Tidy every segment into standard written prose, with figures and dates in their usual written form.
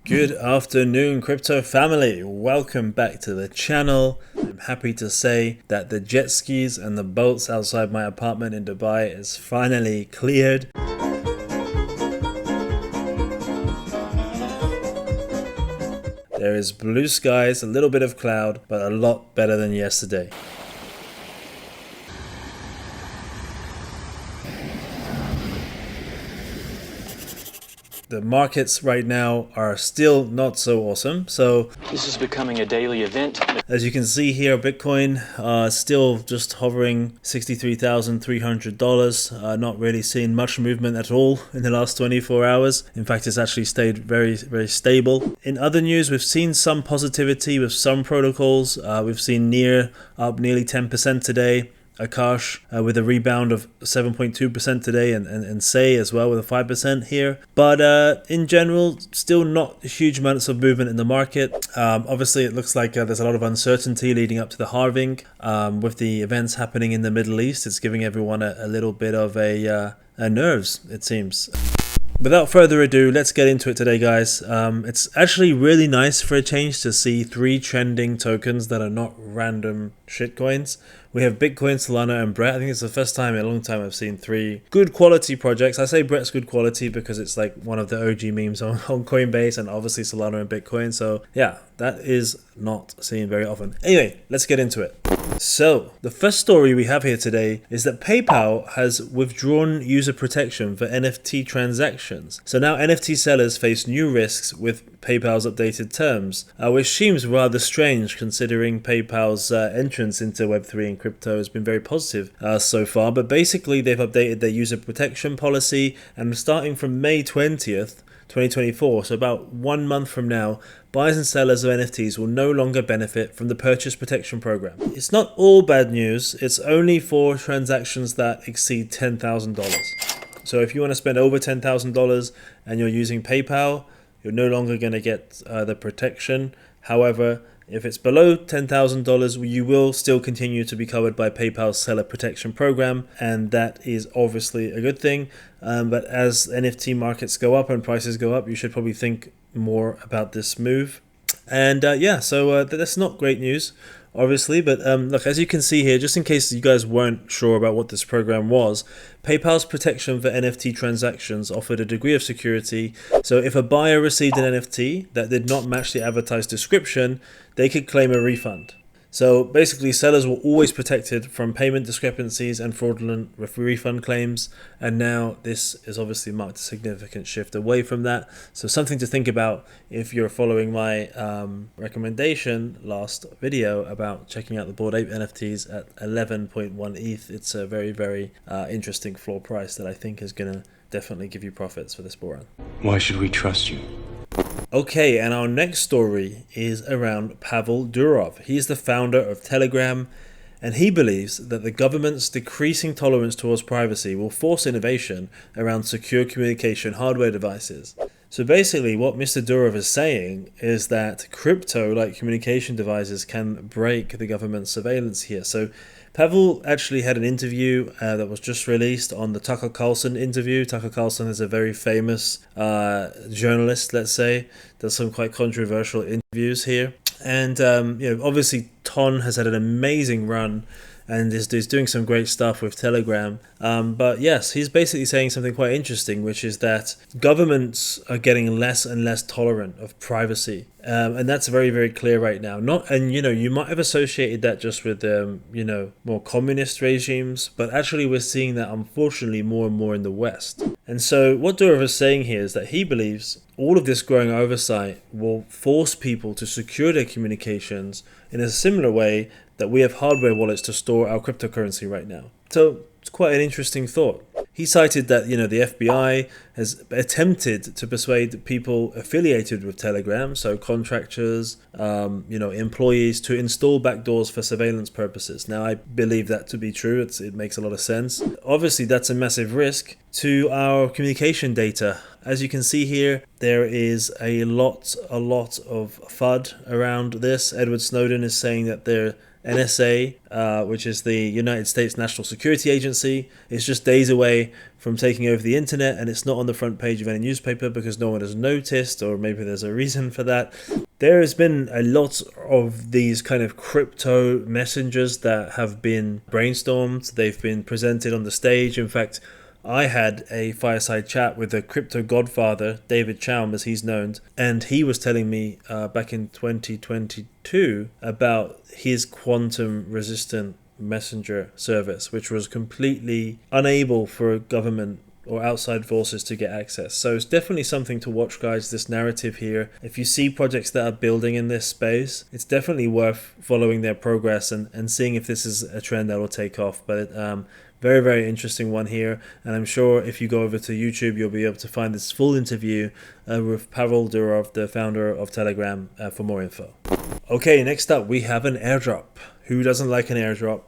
Good afternoon, crypto family. Welcome back to the channel. I'm happy to say that the jet skis and the boats outside my apartment in Dubai is finally cleared. There is blue skies, a little bit of cloud, but a lot better than yesterday. The markets right now are still not so awesome. So this is becoming a daily event. As you can see here, Bitcoin still just hovering $63,300. Not really seeing much movement at all in the last 24 hours. In fact, it's actually stayed very, very stable. In other news, we've seen some positivity with some protocols. We've seen Near up nearly 10% today. Akash with a rebound of 7.2% today, and Say as well with a 5% here. But in general, still not huge amounts of movement in the market. Obviously, it looks like there's a lot of uncertainty leading up to the halving. With the events happening in the Middle East, it's giving everyone a little bit of a nerves, it seems. Without further ado, let's get into it today, guys. It's actually really nice for a change to see 3 trending tokens that are not random shitcoins. We have Bitcoin, Solana, and Brett. I think it's the first time in a long time I've seen 3 good quality projects. I say Brett's good quality because it's like one of the OG memes on Coinbase, and obviously Solana and Bitcoin. So yeah, that is not seen very often. Anyway, let's get into it. So, the first story we have here today is that PayPal has withdrawn user protection for NFT transactions. So now NFT sellers face new risks with PayPal's updated terms, which seems rather strange considering PayPal's entrance into Web3 and crypto has been very positive so far. But basically, they've updated their user protection policy, and starting from May 20th, 2024, so about 1 month from now, buyers and sellers of NFTs will no longer benefit from the purchase protection program. It's not all bad news, it's only for transactions that exceed $10,000. So if you want to spend over $10,000 and you're using PayPal, you're no longer going to get the protection. However, if it's below $10,000, you will still continue to be covered by PayPal's seller protection program, and that is obviously a good thing. But as NFT markets go up and prices go up, you should probably think more about this move. And so that's not great news, obviously. But look, as you can see here, just in case you guys weren't sure about what this program was, PayPal's protection for NFT transactions offered a degree of security. So if a buyer received an NFT that did not match the advertised description, they could claim a refund. So basically, sellers were always protected from payment discrepancies and fraudulent refund claims, and now this is obviously marked a significant shift away from that. So something to think about if you're following my recommendation last video about checking out the Bored Ape NFTs at 11.1 ETH. It's a very, very interesting floor price that I think is going to definitely give you profits for this bull run. Why should we trust you? Okay, and our next story is around Pavel Durov. He is the founder of Telegram, and he believes that the government's decreasing tolerance towards privacy will force innovation around secure communication hardware devices. So basically what Mr. Durov is saying is that crypto-like communication devices can break the government's surveillance here. So Pavel actually had an interview that was just released on the Tucker Carlson interview. Tucker Carlson is a very famous journalist, let's say. Does some quite controversial interviews here. And obviously Ton has had an amazing run and is doing some great stuff with Telegram. But yes, he's basically saying something quite interesting, which is that governments are getting less and less tolerant of privacy. And that's very, very clear right now. You might have associated that just with, more communist regimes, but actually we're seeing that unfortunately more and more in the West. And so what Durov is saying here is that he believes all of this growing oversight will force people to secure their communications in a similar way that we have hardware wallets to store our cryptocurrency right now. So it's quite an interesting thought. He cited that the FBI has attempted to persuade people affiliated with Telegram, so contractors, employees, to install backdoors for surveillance purposes. Now, I believe that to be true. It makes a lot of sense. Obviously, that's a massive risk to our communication data. As you can see here, there is a lot of FUD around this. Edward Snowden is saying that NSA, which is the United States National Security Agency, is just days away from taking over the internet, and it's not on the front page of any newspaper because no one has noticed, or maybe there's a reason for that. There has been a lot of these kind of crypto messengers that have been brainstormed. They've been presented on the stage. In fact, I had a fireside chat with the crypto godfather, David Chaum, as he's known, and he was telling me back in 2022 about his quantum resistant messenger service, which was completely unable for government or outside forces to get access. So it's definitely something to watch, guys, this narrative here. If you see projects that are building in this space, it's definitely worth following their progress and seeing if this is a trend that will take off. But very, very interesting one here. And I'm sure if you go over to YouTube, you'll be able to find this full interview with Pavel Durov, the founder of Telegram, for more info. Okay, next up, we have an airdrop. Who doesn't like an airdrop?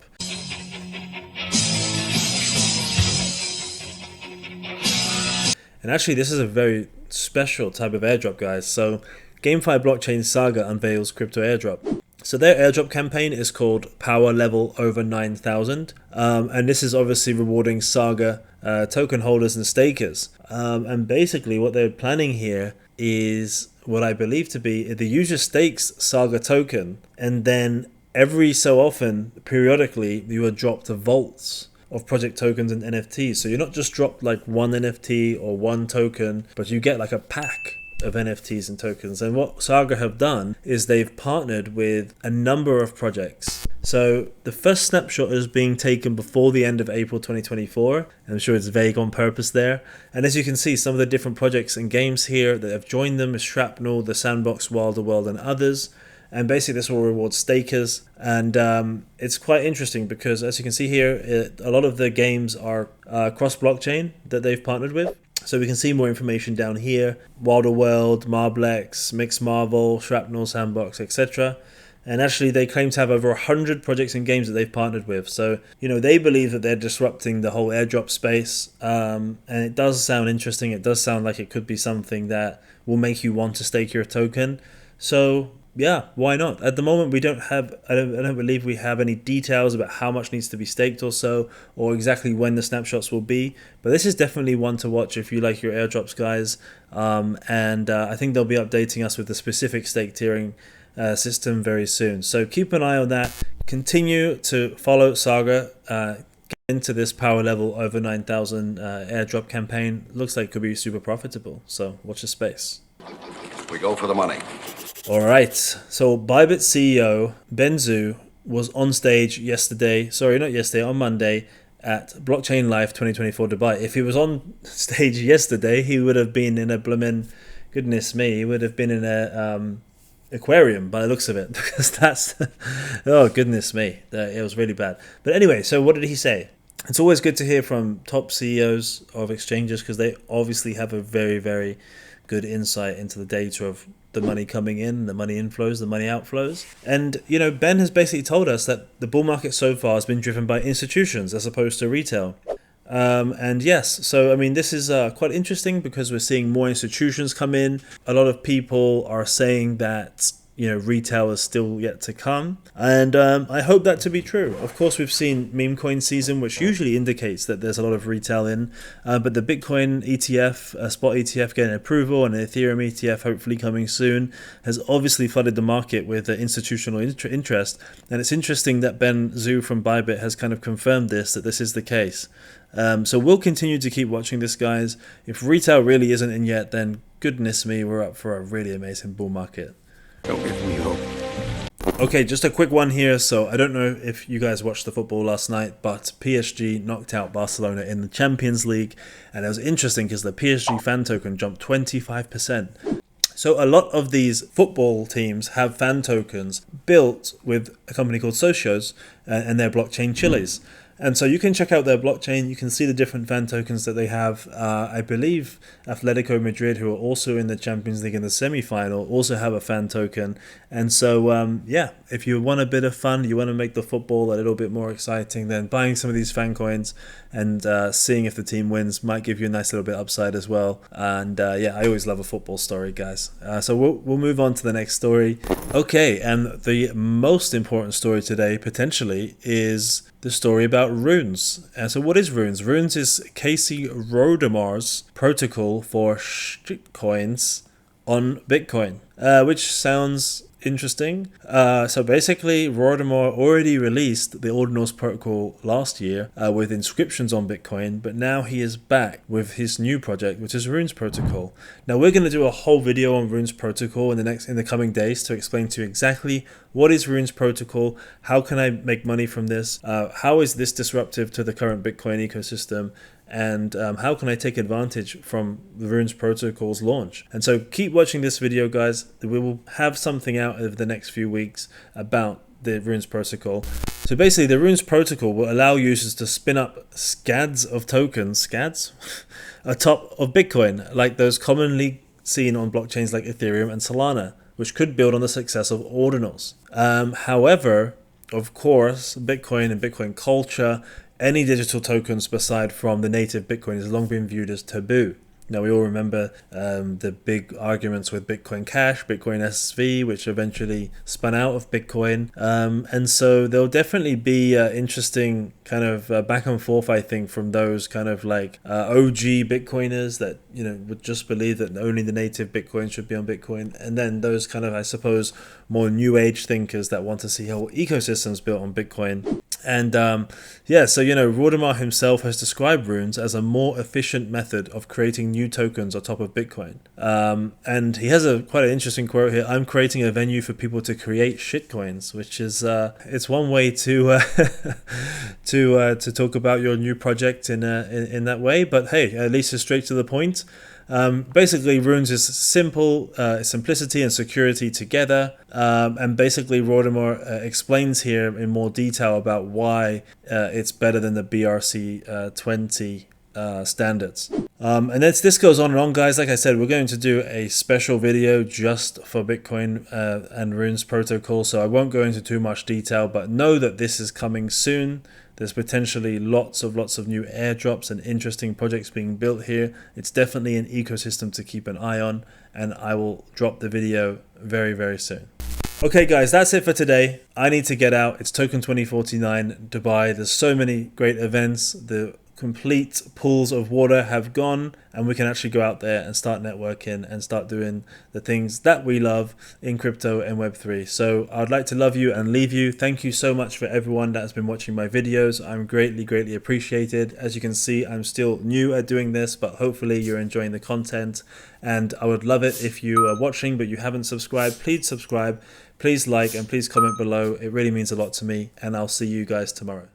And actually, this is a very special type of airdrop, guys. So, GameFi blockchain Saga unveils crypto airdrop. So their airdrop campaign is called Power Level Over 9,000. And this is obviously rewarding Saga token holders and stakers. And basically what they're planning here is what I believe to be the user stakes Saga token. And then every so often, periodically, you are dropped to vaults of project tokens and NFTs. So you're not just dropped like one NFT or one token, but you get like a pack of NFTs and tokens. And what Saga have done is they've partnered with a number of projects. So the first snapshot is being taken before the end of April 2024. I'm sure it's vague on purpose there. And as you can see, some of the different projects and games here that have joined them is Shrapnel, The Sandbox, Wilder World, and others. And basically this will reward stakers. And it's quite interesting because as you can see here, a lot of the games are cross-blockchain that they've partnered with. So we can see more information down here. Wilder World, Marblex, Mixed Marvel, Shrapnel, Sandbox, etc. And actually they claim to have over 100 projects and games that they've partnered with. So, you know, they believe that they're disrupting the whole airdrop space. And it does sound interesting. It does sound like it could be something that will make you want to stake your token. So yeah, why not? At the moment, we don't have, I don't believe we have any details about how much needs to be staked or so, or exactly when the snapshots will be. But this is definitely one to watch if you like your airdrops, guys. And I think they'll be updating us with the specific stake tiering system very soon. So keep an eye on that. Continue to follow Saga. Get into this power level over 9,000 airdrop campaign. Looks like it could be super profitable. So watch the space. We go for the money. All right, so Bybit CEO Ben Zhu was on stage on Monday at Blockchain Live 2024 Dubai. If he was on stage yesterday, he would have been in a goodness me, he would have been in a aquarium by the looks of it, because that's, oh goodness me, it was really bad. But anyway, so what did he say? It's always good to hear from top CEOs of exchanges because they obviously have a very, very good insight into the data of the money coming in, the money inflows, the money outflows. And, you know, Ben has basically told us that the bull market so far has been driven by institutions as opposed to retail. And yes, so I mean, this is quite interesting because we're seeing more institutions come in. A lot of people are saying that, you know, retail is still yet to come. And I hope that to be true. Of course, we've seen meme coin season, which usually indicates that there's a lot of retail in. But the Bitcoin ETF, spot ETF getting approval, and an Ethereum ETF hopefully coming soon, has obviously flooded the market with institutional interest. And it's interesting that Ben Zhu from Bybit has kind of confirmed that this is the case. So we'll continue to keep watching this, guys. If retail really isn't in yet, then goodness me, we're up for a really amazing bull market. Don't give me hope. Okay, just a quick one here. So I don't know if you guys watched the football last night, but PSG knocked out Barcelona in the Champions League. And it was interesting because the PSG Fan Token jumped 25%. So a lot of these football teams have fan tokens built with a company called Socios and their blockchain chilies. And so you can check out their blockchain. You can see the different fan tokens that they have. I believe Atletico Madrid, who are also in the Champions League in the semi-final, also have a fan token. And so, yeah, if you want a bit of fun, you want to make the football a little bit more exciting, then buying some of these fan coins and seeing if the team wins might give you a nice little bit upside as well. And yeah, I always love a football story, guys. So we'll move on to the next story. Okay, and the most important story today, potentially, is the story about Runes. And so what is Runes? Runes is Casey Rodamar's protocol for shitcoins on Bitcoin, which sounds interesting. So basically, Rodamar already released the Ordinals protocol last year with inscriptions on Bitcoin, but now he is back with his new project, which is Runes protocol. Now we're going to do a whole video on Runes protocol in the coming days to explain to you exactly what is Runes protocol, how can I make money from this, how is this disruptive to the current Bitcoin ecosystem, and how can I take advantage from the Runes protocol's launch. And so keep watching this video, guys. We will have something out over the next few weeks about the Runes protocol. So basically, the Runes protocol will allow users to spin up scads of tokens, atop of Bitcoin, like those commonly seen on blockchains like Ethereum and Solana, which could build on the success of Ordinals. However, of course, Bitcoin and Bitcoin culture, any digital tokens aside from the native Bitcoin has long been viewed as taboo. Now, we all remember the big arguments with Bitcoin Cash, Bitcoin SV, which eventually spun out of Bitcoin. And so there'll definitely be interesting kind of back and forth, I think, from those kind of like OG Bitcoiners that, you know, would just believe that only the native Bitcoin should be on Bitcoin. And then those kind of, I suppose, more new age thinkers that want to see how ecosystems built on Bitcoin. And yeah, so, you know, Rodamar himself has described Runes as a more efficient method of creating new tokens on top of Bitcoin. And he has quite an interesting quote here. I'm creating a venue for people to create shitcoins, which is it's one way to to talk about your new project in that way. But hey, at least it's straight to the point. Basically, Runes is simple, simplicity and security together. And basically, Rodamar explains here in more detail about why it's better than the BRC20 standards. And this goes on and on, guys. Like I said, we're going to do a special video just for Bitcoin and Runes protocol, so I won't go into too much detail, but know that this is coming soon. There's potentially lots of new airdrops and interesting projects being built here. It's definitely an ecosystem to keep an eye on, and I will drop the video very, very soon. Okay, guys, that's it for today. I need to get out. It's Token 2049 Dubai. There's so many great events. The complete pools of water have gone, and we can actually go out there and start networking and start doing the things that we love in crypto and Web3. So I'd like to love you and leave you. Thank you so much for everyone that has been watching my videos. I'm greatly appreciated. As you can see, I'm still new at doing this, but hopefully you're enjoying the content, and I would love it if you are watching but you haven't subscribed. Please subscribe, please like, and please comment below. It really means a lot to me, and I'll see you guys tomorrow.